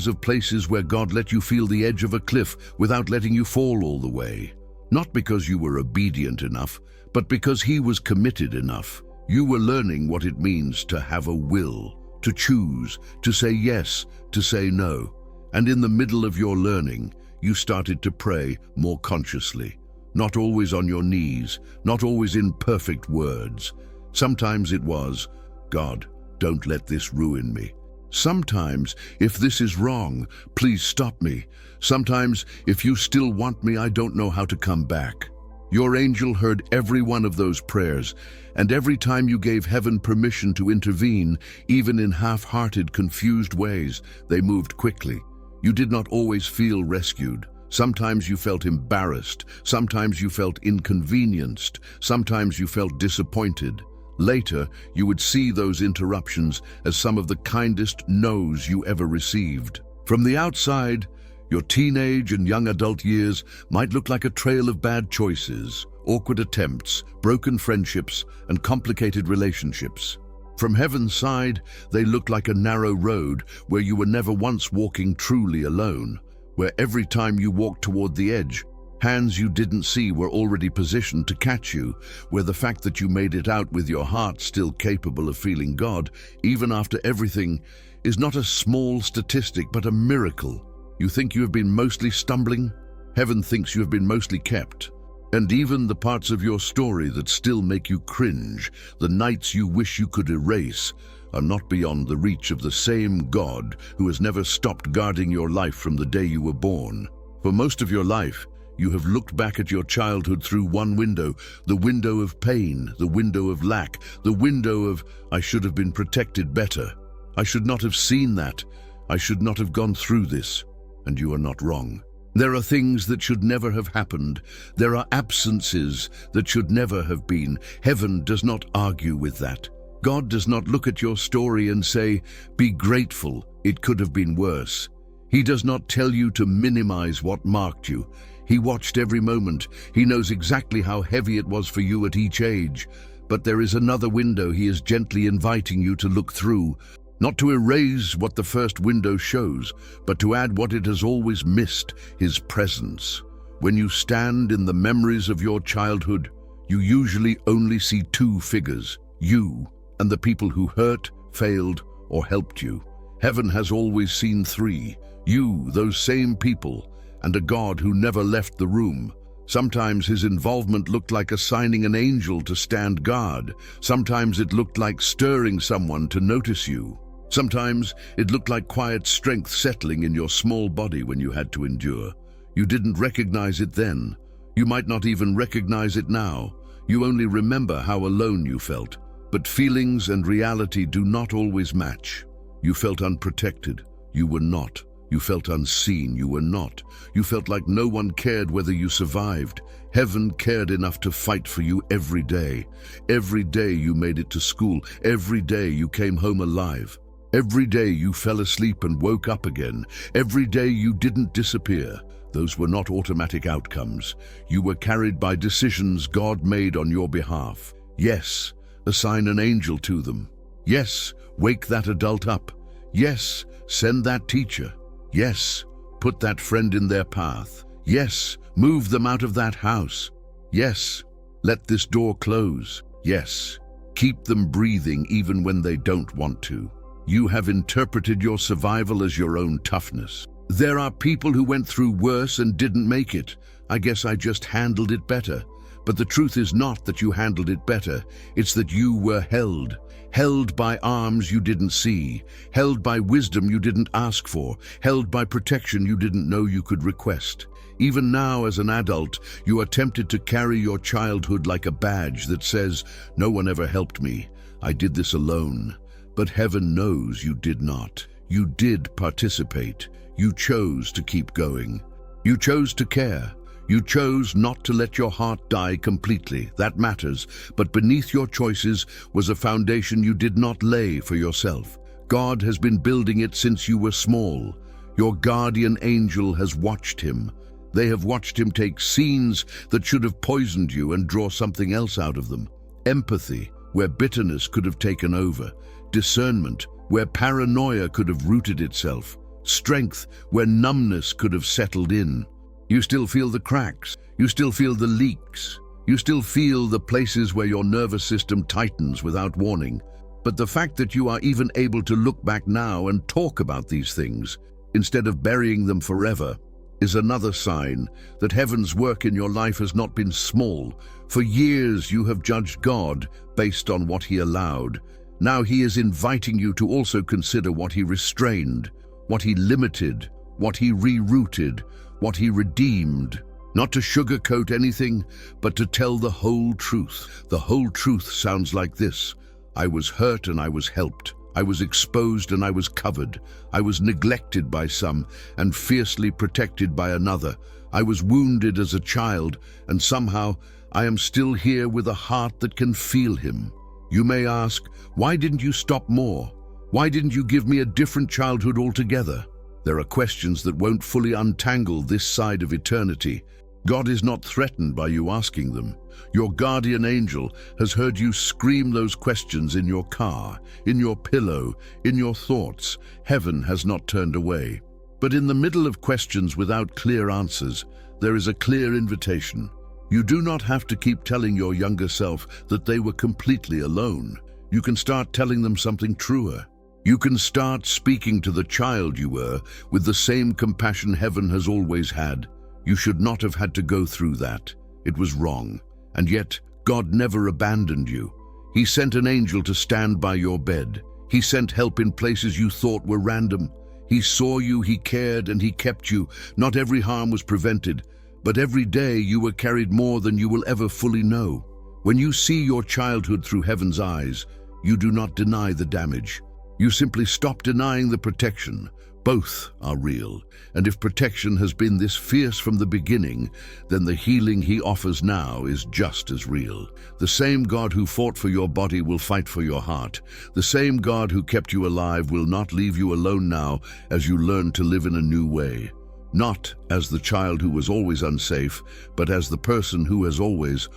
of places where God let you feel the edge of a cliff without letting you fall all the way. Not because you were obedient enough, but because he was committed enough. You were learning what it means to have a will, to choose, to say yes, to say no. And in the middle of your learning, you started to pray more consciously. Not always on your knees, not always in perfect words. Sometimes it was, God, don't let this ruin me. Sometimes, if this is wrong, please stop me. Sometimes, if you still want me, I don't know how to come back. Your angel heard every one of those prayers, and every time you gave heaven permission to intervene, even in half-hearted, confused ways, they moved quickly. You did not always feel rescued. Sometimes you felt embarrassed. Sometimes you felt inconvenienced. Sometimes you felt disappointed. Later, you would see those interruptions as some of the kindest no's you ever received. From the outside, your teenage and young adult years might look like a trail of bad choices, awkward attempts, broken friendships, and complicated relationships. From heaven's side, they looked like a narrow road where you were never once walking truly alone, where every time you walked toward the edge, hands you didn't see were already positioned to catch you, where the fact that you made it out with your heart still capable of feeling God, even after everything, is not a small statistic but a miracle. You think you have been mostly stumbling? Heaven thinks you have been mostly kept. And even the parts of your story that still make you cringe, the nights you wish you could erase, are not beyond the reach of the same God who has never stopped guarding your life from the day you were born. For most of your life, you have looked back at your childhood through one window, the window of pain, the window of lack, the window of, I should have been protected better. I should not have seen that. I should not have gone through this. And you are not wrong. There are things that should never have happened. There are absences that should never have been. Heaven does not argue with that. God does not look at your story and say, be grateful, it could have been worse. He does not tell you to minimize what marked you. He watched every moment. He knows exactly how heavy it was for you at each age. But there is another window he is gently inviting you to look through, not to erase what the first window shows, but to add what it has always missed, his presence. When you stand in the memories of your childhood, you usually only see two figures, you and the people who hurt, failed, or helped you. Heaven has always seen three, you, those same people, and a God who never left the room. Sometimes his involvement looked like assigning an angel to stand guard. Sometimes it looked like stirring someone to notice you. Sometimes it looked like quiet strength settling in your small body when you had to endure. You didn't recognize it then. You might not even recognize it now. You only remember how alone you felt. But feelings and reality do not always match. You felt unprotected. You were not. You felt unseen, you were not. You felt like no one cared whether you survived. Heaven cared enough to fight for you every day. Every day you made it to school. Every day you came home alive. Every day you fell asleep and woke up again. Every day you didn't disappear. Those were not automatic outcomes. You were carried by decisions God made on your behalf. Yes, assign an angel to them. Yes, wake that adult up. Yes, send that teacher. Yes, put that friend in their path. Yes, move them out of that house. Yes, let this door close. Yes, keep them breathing even when they don't want to. You have interpreted your survival as your own toughness. There are people who went through worse and didn't make it. I guess I just handled it better. But the truth is not that you handled it better. It's that you were held. Held by arms you didn't see. Held by wisdom you didn't ask for. Held by protection you didn't know you could request. Even now, as an adult, you are tempted to carry your childhood like a badge that says, "No one ever helped me. I did this alone." But heaven knows you did not. You did participate. You chose to keep going. You chose to care. You chose not to let your heart die completely. That matters. But beneath your choices was a foundation you did not lay for yourself. God has been building it since you were small. Your guardian angel has watched him. They have watched him take scenes that should have poisoned you and draw something else out of them. Empathy, where bitterness could have taken over. Discernment, where paranoia could have rooted itself. Strength, where numbness could have settled in. You still feel the cracks. You still feel the leaks. You still feel the places where your nervous system tightens without warning. But the fact that you are even able to look back now and talk about these things, instead of burying them forever, is another sign that heaven's work in your life has not been small. For years you have judged God based on what he allowed. Now he is inviting you to also consider what he restrained, what he limited, what he rerouted, what he redeemed. Not to sugarcoat anything, but to tell the whole truth. The whole truth sounds like this: I was hurt and I was helped. I was exposed and I was covered. I was neglected by some and fiercely protected by another. I was wounded as a child, and somehow I am still here with a heart that can feel him. You may ask, why didn't you stop more? Why didn't you give me a different childhood altogether? There are questions that won't fully untangle this side of eternity. God is not threatened by you asking them. Your guardian angel has heard you scream those questions in your car, in your pillow, in your thoughts. Heaven has not turned away. But in the middle of questions without clear answers, there is a clear invitation. You do not have to keep telling your younger self that they were completely alone. You can start telling them something truer. You can start speaking to the child you were with the same compassion heaven has always had. You should not have had to go through that. It was wrong. And yet, God never abandoned you. He sent an angel to stand by your bed. He sent help in places you thought were random. He saw you, he cared, and he kept you. Not every harm was prevented, but every day you were carried more than you will ever fully know. When you see your childhood through heaven's eyes, you do not deny the damage. You simply stop denying the protection. Both are real, and if protection has been this fierce from the beginning, then the healing he offers now is just as real. The same God who fought for your body will fight for your heart. The same God who kept you alive will not leave you alone now as you learn to live in a new way. Not as the child who was always unsafe, but as the person who has always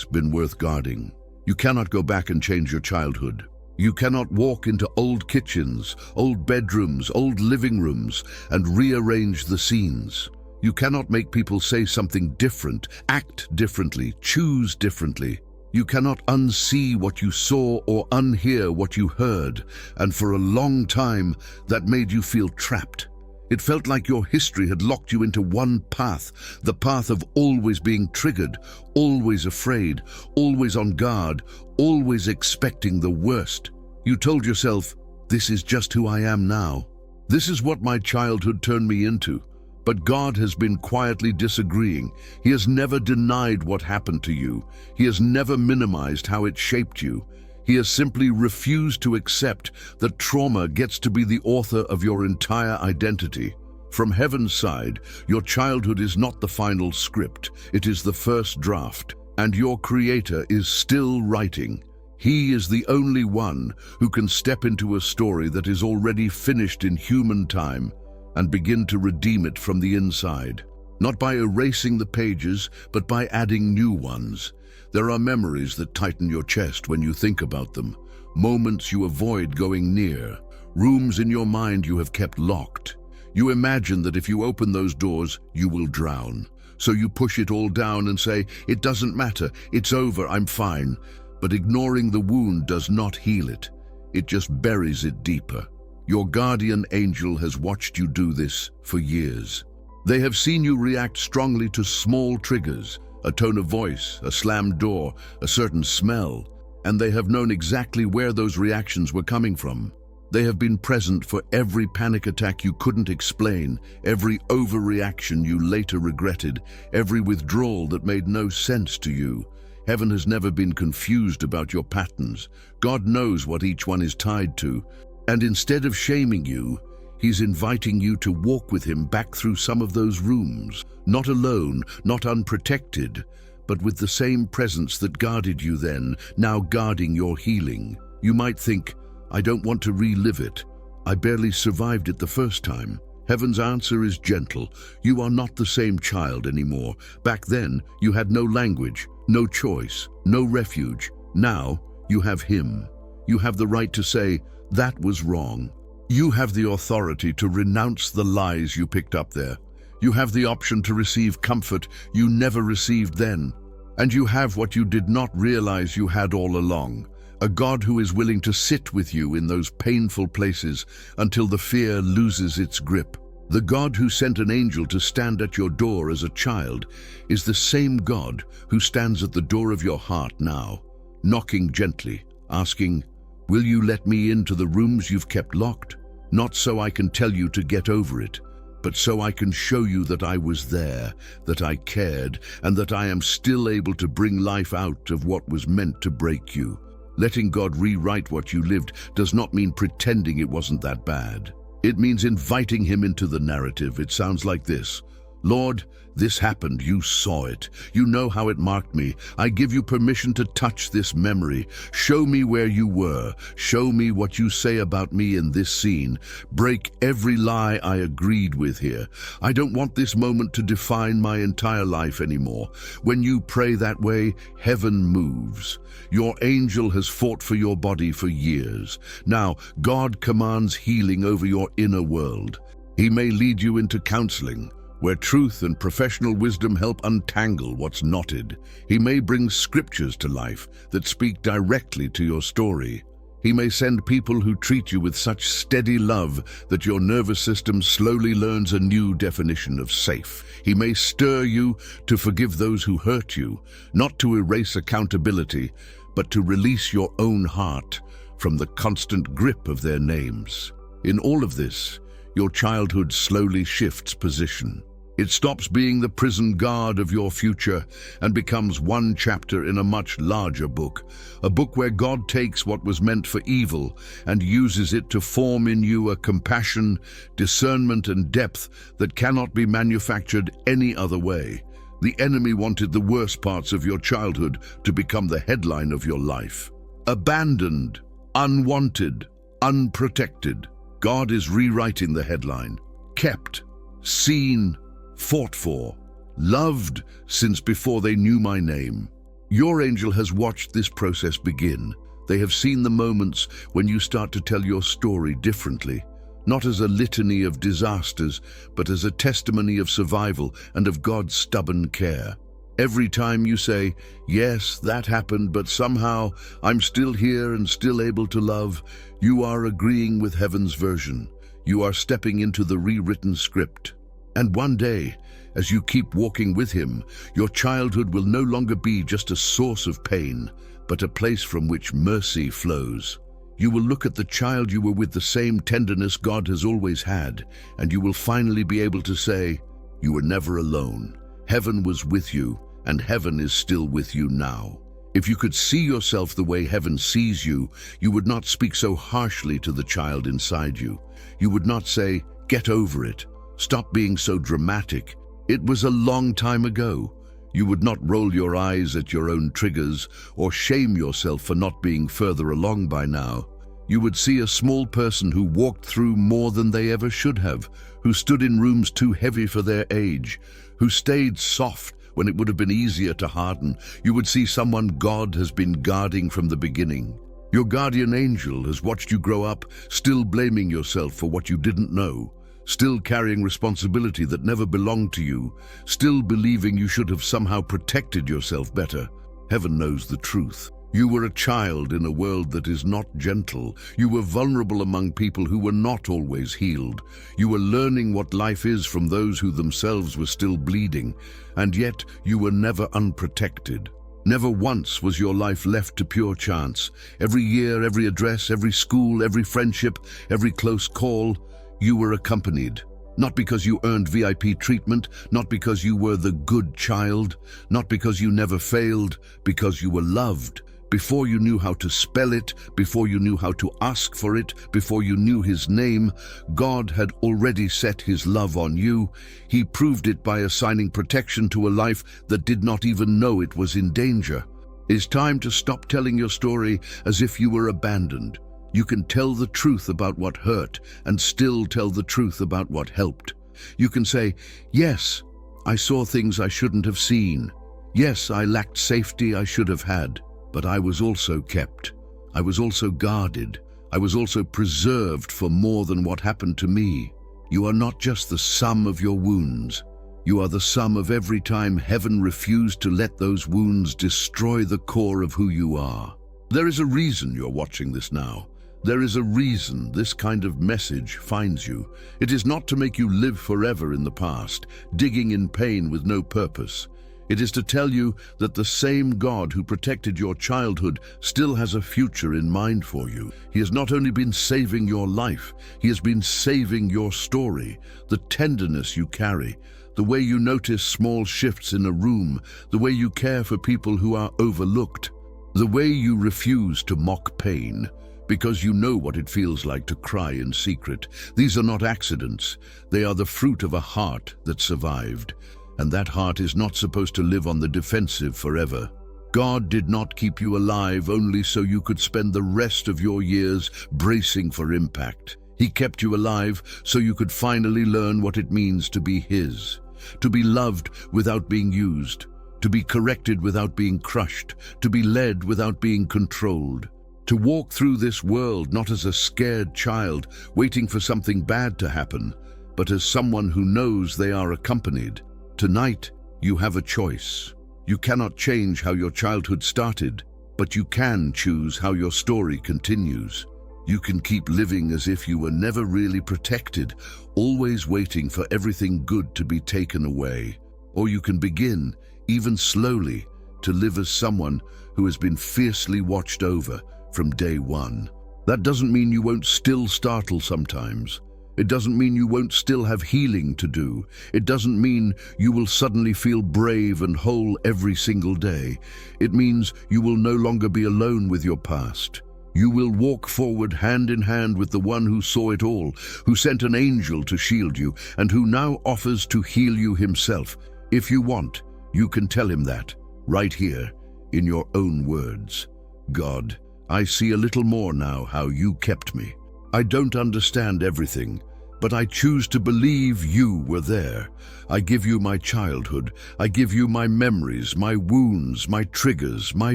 been worth guarding. You cannot go back and change your childhood. You cannot walk into old kitchens, old bedrooms, old living rooms, and rearrange the scenes. You cannot make people say something different, act differently, choose differently. You cannot unsee what you saw or unhear what you heard, and for a long time that made you feel trapped. It felt like your history had locked you into one path, the path of always being triggered, always afraid, always on guard, always expecting the worst. You told yourself, this is just who I am now. This is what my childhood turned me into. But God has been quietly disagreeing. He has never denied what happened to you. He has never minimized how it shaped you. He has simply refused to accept that trauma gets to be the author of your entire identity. From heaven's side, your childhood is not the final script, it is the first draft, and your Creator is still writing. He is the only one who can step into a story that is already finished in human time and begin to redeem it from the inside. Not by erasing the pages, but by adding new ones. There are memories that tighten your chest when you think about them, moments you avoid going near, rooms in your mind you have kept locked. You imagine that if you open those doors, you will drown. So you push it all down and say, "It doesn't matter, it's over, I'm fine." But ignoring the wound does not heal it. It just buries it deeper. Your guardian angel has watched you do this for years. They have seen you react strongly to small triggers, a tone of voice, a slammed door, a certain smell, and they have known exactly where those reactions were coming from. They have been present for every panic attack you couldn't explain, every overreaction you later regretted, every withdrawal that made no sense to you. Heaven has never been confused about your patterns. God knows what each one is tied to, and instead of shaming you, He's inviting you to walk with Him back through some of those rooms, not alone, not unprotected, but with the same presence that guarded you then, now guarding your healing. You might think, "I don't want to relive it. I barely survived it the first time." Heaven's answer is gentle. You are not the same child anymore. Back then, you had no language, no choice, no refuge. Now, you have Him. You have the right to say, "That was wrong." You have the authority to renounce the lies you picked up there. You have the option to receive comfort you never received then. And you have what you did not realize you had all along. A God who is willing to sit with you in those painful places until the fear loses its grip. The God who sent an angel to stand at your door as a child is the same God who stands at the door of your heart now, knocking gently, asking, "Will you let me into the rooms you've kept locked? Not so I can tell you to get over it, but so I can show you that I was there, that I cared, and that I am still able to bring life out of what was meant to break you." Letting God rewrite what you lived does not mean pretending it wasn't that bad. It means inviting Him into the narrative. It sounds like this: "Lord, this happened, you saw it. You know how it marked me. I give you permission to touch this memory. Show me where you were. Show me what you say about me in this scene. Break every lie I agreed with here. I don't want this moment to define my entire life anymore." When you pray that way, heaven moves. Your angel has fought for your body for years. Now, God commands healing over your inner world. He may lead you into counseling, where truth and professional wisdom help untangle what's knotted. He may bring scriptures to life that speak directly to your story. He may send people who treat you with such steady love that your nervous system slowly learns a new definition of safe. He may stir you to forgive those who hurt you, not to erase accountability, but to release your own heart from the constant grip of their names. In all of this, your childhood slowly shifts position. It stops being the prison guard of your future and becomes one chapter in a much larger book, a book where God takes what was meant for evil and uses it to form in you a compassion, discernment, and depth that cannot be manufactured any other way. The enemy wanted the worst parts of your childhood to become the headline of your life. Abandoned, unwanted, unprotected. God is rewriting the headline. Kept, seen, fought for, loved since before they knew my name. Your angel has watched this process begin. They have seen the moments when you start to tell your story differently, not as a litany of disasters, but as a testimony of survival and of God's stubborn care. Every time you say, "Yes, that happened, but somehow I'm still here and still able to love," you are agreeing with heaven's version. You are stepping into the rewritten script. And one day, as you keep walking with Him, your childhood will no longer be just a source of pain, but a place from which mercy flows. You will look at the child you were with the same tenderness God has always had, and you will finally be able to say, "You were never alone. Heaven was with you, and heaven is still with you now." If you could see yourself the way heaven sees you, you would not speak so harshly to the child inside you. You would not say, "Get over it. Stop being so dramatic. It was a long time ago." You would not roll your eyes at your own triggers or shame yourself for not being further along by now. You would see a small person who walked through more than they ever should have, who stood in rooms too heavy for their age, who stayed soft when it would have been easier to harden. You would see someone God has been guarding from the beginning. Your guardian angel has watched you grow up, still blaming yourself for what you didn't know, still carrying responsibility that never belonged to you, still believing you should have somehow protected yourself better. Heaven knows the truth. You were a child in a world that is not gentle. You were vulnerable among people who were not always healed. You were learning what life is from those who themselves were still bleeding, and yet you were never unprotected. Never once was your life left to pure chance. Every year, every address, every school, every friendship, every close call, you were accompanied. Not because you earned VIP treatment, not because you were the good child, not because you never failed, because you were loved. Before you knew how to spell it, before you knew how to ask for it, before you knew His name, God had already set His love on you. He proved it by assigning protection to a life that did not even know it was in danger. It's time to stop telling your story as if you were abandoned. You can tell the truth about what hurt and still tell the truth about what helped. You can say, "Yes, I saw things I shouldn't have seen. Yes, I lacked safety I should have had. But I was also kept. I was also guarded. I was also preserved for more than what happened to me." You are not just the sum of your wounds. You are the sum of every time heaven refused to let those wounds destroy the core of who you are. There is a reason you're watching this now. There is a reason this kind of message finds you. It is not to make you live forever in the past, digging in pain with no purpose. It is to tell you that the same God who protected your childhood still has a future in mind for you. He has not only been saving your life, He has been saving your story, the tenderness you carry, the way you notice small shifts in a room, the way you care for people who are overlooked, the way you refuse to mock pain, because you know what it feels like to cry in secret. These are not accidents. They are the fruit of a heart that survived. And that heart is not supposed to live on the defensive forever. God did not keep you alive only so you could spend the rest of your years bracing for impact. He kept you alive so you could finally learn what it means to be His, to be loved without being used, to be corrected without being crushed, to be led without being controlled, to walk through this world not as a scared child waiting for something bad to happen, but as someone who knows they are accompanied. Tonight, you have a choice. You cannot change how your childhood started, but you can choose how your story continues. You can keep living as if you were never really protected, always waiting for everything good to be taken away. Or you can begin, even slowly, to live as someone who has been fiercely watched over from day one. That doesn't mean you won't still startle sometimes. It doesn't mean you won't still have healing to do. It doesn't mean you will suddenly feel brave and whole every single day. It means you will no longer be alone with your past. You will walk forward hand in hand with the one who saw it all, who sent an angel to shield you, and who now offers to heal you Himself. If you want, you can tell Him that, right here, in your own words. God, I see a little more now how you kept me. I don't understand everything, but I choose to believe you were there. I give you my childhood. I give you my memories, my wounds, my triggers, my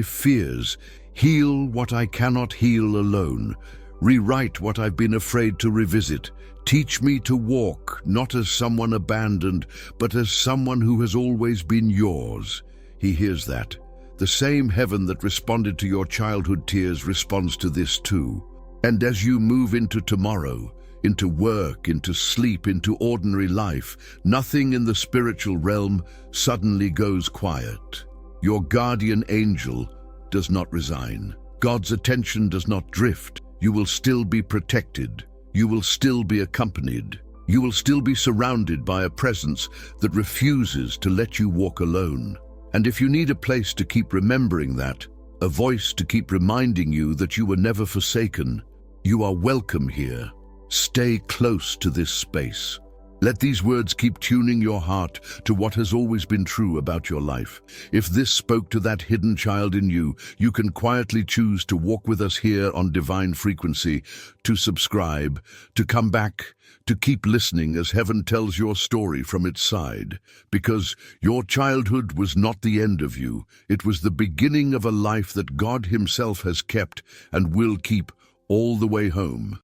fears. Heal what I cannot heal alone. Rewrite what I've been afraid to revisit. Teach me to walk, not as someone abandoned, but as someone who has always been yours. He hears that. The same heaven that responded to your childhood tears responds to this too. And as you move into tomorrow, into work, into sleep, into ordinary life, nothing in the spiritual realm suddenly goes quiet. Your guardian angel does not resign. God's attention does not drift. You will still be protected. You will still be accompanied. You will still be surrounded by a presence that refuses to let you walk alone. And if you need a place to keep remembering that, a voice to keep reminding you that you were never forsaken. You are welcome here. Stay close to this space. Let these words keep tuning your heart to what has always been true about your life. If this spoke to that hidden child in you, you can quietly choose to walk with us here on Divine Frequency, to subscribe, to come back, to keep listening as heaven tells your story from its side. Because your childhood was not the end of you. It was the beginning of a life that God Himself has kept and will keep all the way home.